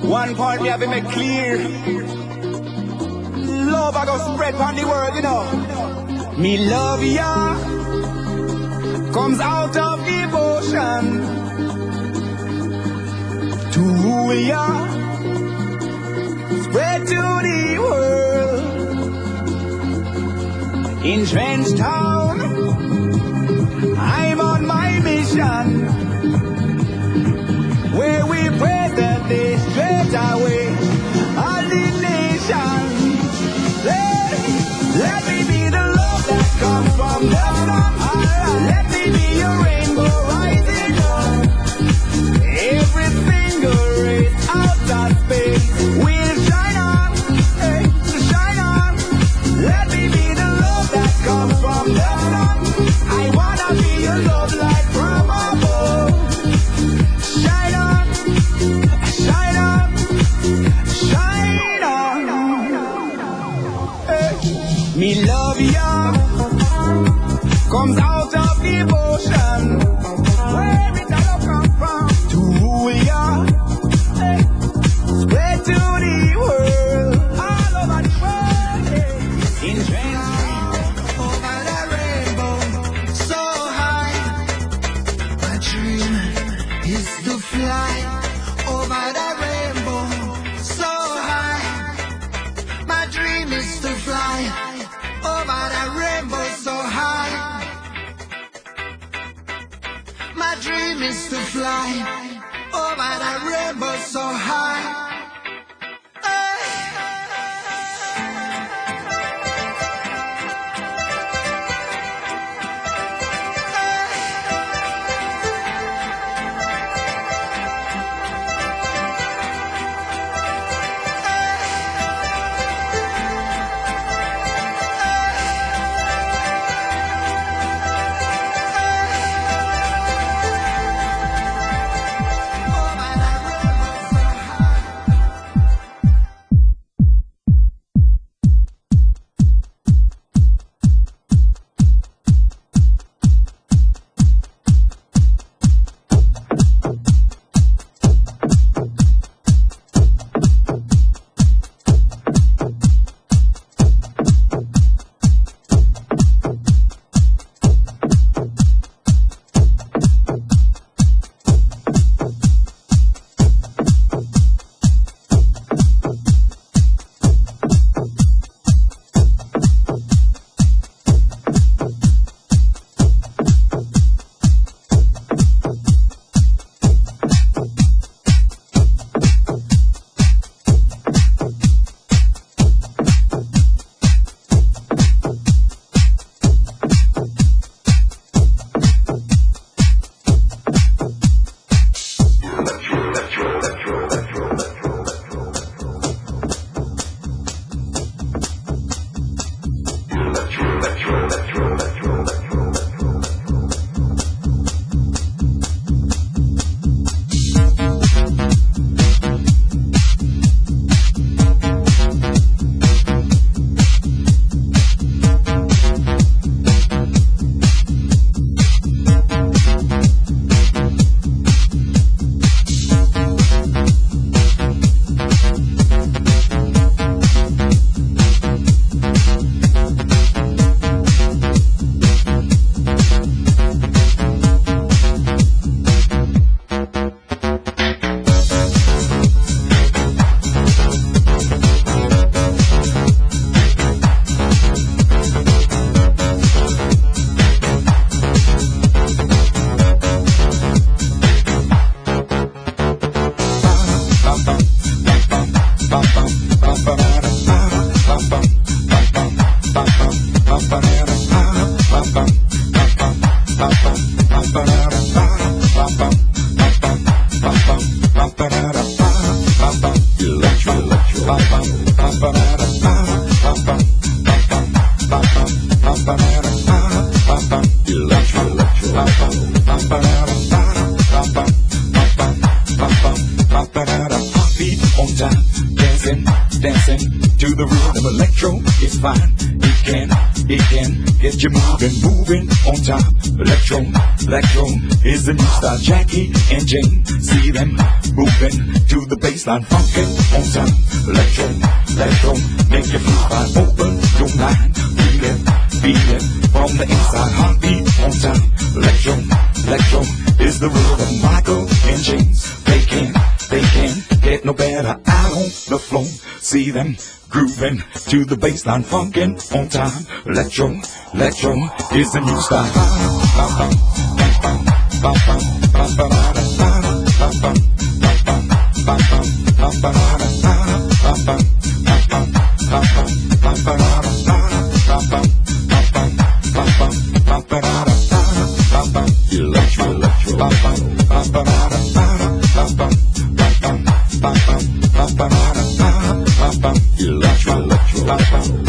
One point me have to make clear. Love I go spread on the world, you know. Me love ya comes out of devotion to rule ya, spread to the world. In Trenchtown, I'm on my mission, where we pray that they straight away all the nation. Let me be the love that comes from the sun. Let me be your rainbow rising up. Every single race out of space will shine on, hey, shine on. Let me be the love that comes from the sun. I wanna be your love light from above. Shine on, shine on, shine on. Hey. Me love ya comes out of devotion, where it all come from, to rule ya, hey, spread to the world, all over the world, hey. In over the rainbow, so high. My dream is to fly over the rainbow, so high. My dream is to fly over the rainbow, so high. My dream is to fly over the rainbow, so high. Dancing to the rhythm, electro is fine. It can get you moving on time. Electro is the new style. Jackie and Jane, see them moving to the baseline, funkin' on time. Electro, electro, make you feel fine. Open your mind, feel it from the inside. Heartbeat on time. Electro, electro is the rhythm. Michael and James, they can't get no better out on the floor. See them grooving to the baseline, funkin' on time. Electro, electro is the new style. Electro.